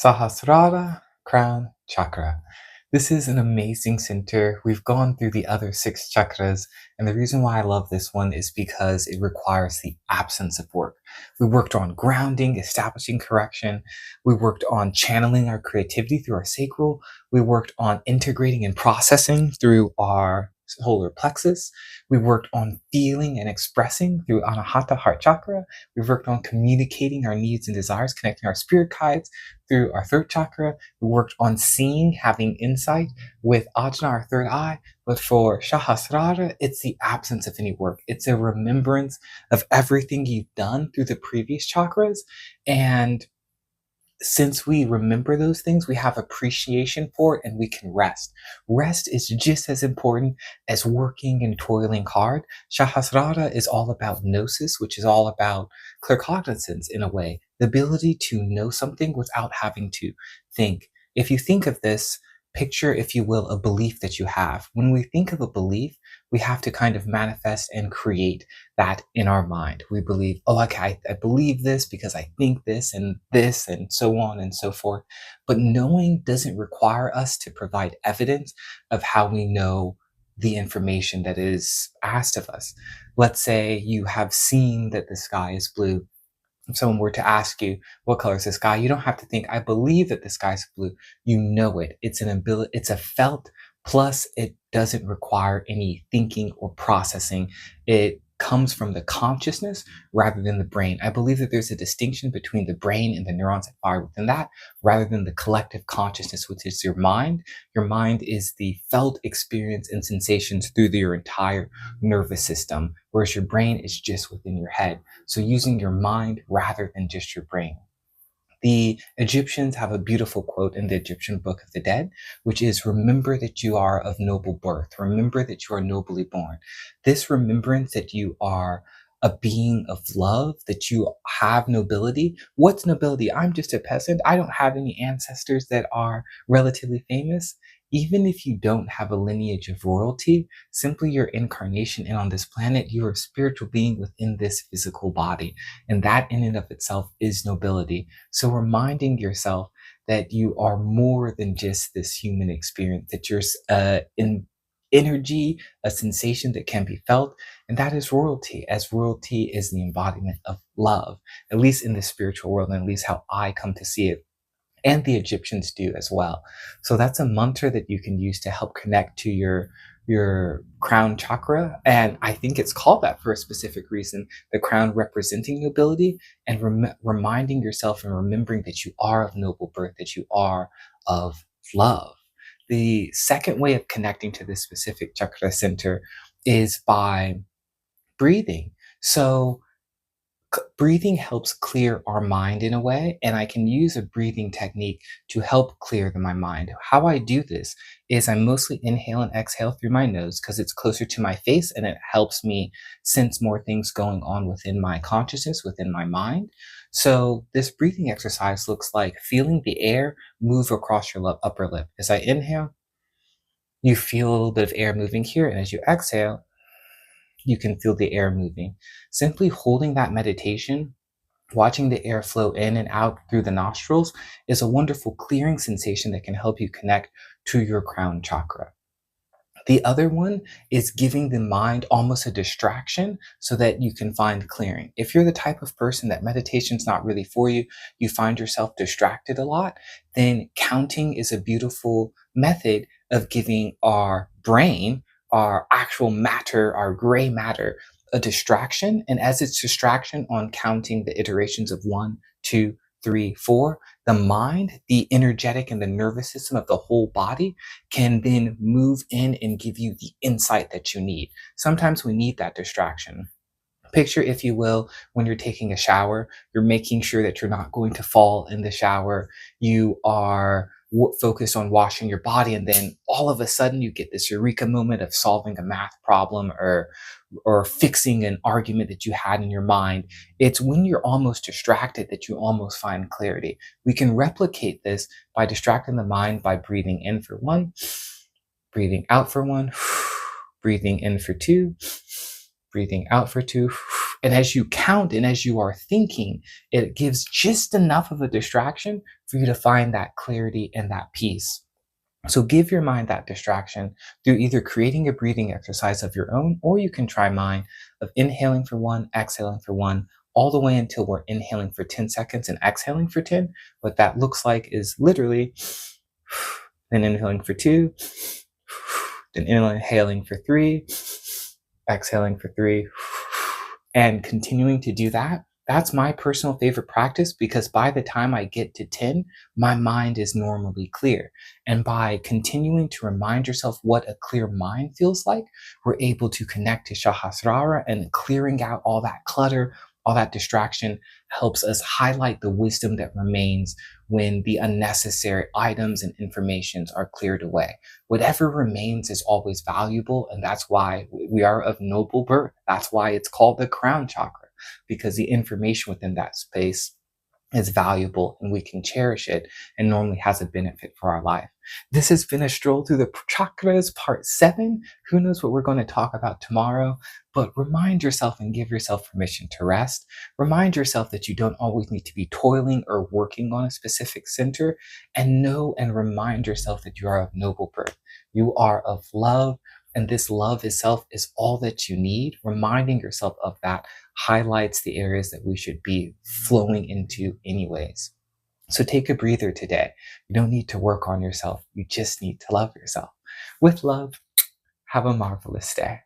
Sahasrara crown chakra. This is an amazing center. We've gone through the other 6 chakras, and the reason why I love this one is because it requires the absence of work. We worked on grounding, establishing correction. We worked on channeling our creativity through our sacral. We worked on integrating and processing through our solar plexus. We worked on feeling and expressing through Anahata heart chakra. We've worked on communicating our needs and desires, connecting our spirit guides through our third chakra. We worked on seeing, having insight with Ajna, our third eye. But for Sahasrara, it's the absence of any work. It's a remembrance of everything you've done through the previous chakras. And since we remember those things, we have appreciation for it and we can rest. Rest is just as important as working and toiling hard. Sahasrara is all about gnosis, which is all about claircognizance in a way, the ability to know something without having to think. If you think of this, picture, if you will, a belief that you have. When we think of a belief, we have to kind of manifest and create that in our mind. We believe, oh, okay, I believe this because I think this and so on and so forth. But knowing doesn't require us to provide evidence of how we know the information that is asked of us. Let's say you have seen that the sky is blue. If someone were to ask you, what color is the sky? You don't have to think, I believe that the sky's blue. You know it. It's an ability, it's a felt, plus it doesn't require any thinking or processing. It comes from the consciousness rather than the brain. I believe that there's a distinction between the brain and the neurons that fire within that, rather than the collective consciousness, which is your mind. Your mind is the felt experience and sensations through your entire nervous system, whereas your brain is just within your head. So using your mind rather than just your brain. The Egyptians have a beautiful quote in the Egyptian Book of the Dead, which is, remember that you are of noble birth. Remember that you are nobly born. This remembrance that you are a being of love, that you have nobility. What's nobility? I'm just a peasant. I don't have any ancestors that are relatively famous. Even if you don't have a lineage of royalty, simply your incarnation and on this planet, you are a spiritual being within this physical body. And that in and of itself is nobility. So reminding yourself that you are more than just this human experience, that you're in energy, a sensation that can be felt, and that is royalty, as royalty is the embodiment of love, at least in the spiritual world, and at least how I come to see it. And the Egyptians do as well. So that's a mantra that you can use to help connect to your crown chakra. And I think it's called that for a specific reason, the crown representing nobility, and reminding yourself and remembering that you are of noble birth, that you are of love. The second way of connecting to this specific chakra center is by breathing. So breathing helps clear our mind in a way, and I can use a breathing technique to help clear my mind. How I do this is I mostly inhale and exhale through my nose because it's closer to my face and it helps me sense more things going on within my consciousness, within my mind. So this breathing exercise looks like feeling the air move across your upper lip. As I inhale, you feel a little bit of air moving here, and as you exhale, you can feel the air moving. Simply holding that meditation, watching the air flow in and out through the nostrils, is a wonderful clearing sensation that can help you connect to your crown chakra. The other one is giving the mind almost a distraction so that you can find clearing. If you're the type of person that meditation's not really for you, you find yourself distracted a lot, then counting is a beautiful method of giving our brain, our actual matter, our gray matter, a distraction. And as it's distraction on counting the iterations of 1, 2, 3, 4, the mind, the energetic and the nervous system of the whole body can then move in and give you the insight that you need. Sometimes we need that distraction. Picture, if you will, when you're taking a shower, you're making sure that you're not going to fall in the shower. You are focused on washing your body, and then all of a sudden you get this eureka moment of solving a math problem or fixing an argument that you had in your mind. It's when you're almost distracted that you almost find clarity. We can replicate this by distracting the mind by breathing in for 1, breathing out for 1, breathing in for 2, breathing out for 2, And as you count and as you are thinking, it gives just enough of a distraction for you to find that clarity and that peace. So give your mind that distraction through either creating a breathing exercise of your own, or you can try mine of inhaling for 1, exhaling for 1, all the way until we're inhaling for 10 seconds and exhaling for 10. What that looks like is literally then inhaling for 2, then inhaling for 3, exhaling for 3, and continuing to do that. That's my personal favorite practice, because by the time I get to 10, my mind is normally clear. And by continuing to remind yourself what a clear mind feels like, we're able to connect to Sahasrara, and clearing out all that clutter, all that distraction helps us highlight the wisdom that remains when the unnecessary items and informations are cleared away. Whatever remains is always valuable, and that's why we are of noble birth. That's why it's called the crown chakra, because the information within that space is valuable and we can cherish it and normally has a benefit for our life. This has been a stroll through the chakras part 7. Who knows what we're going to talk about tomorrow, but remind yourself and give yourself permission to rest. Remind yourself that you don't always need to be toiling or working on a specific center, and know and remind yourself that you are of noble birth. You are of love, and this love itself is all that you need. Reminding yourself of that highlights the areas that we should be flowing into anyways. So take a breather today. You don't need to work on yourself. You just need to love yourself. With love, have a marvelous day.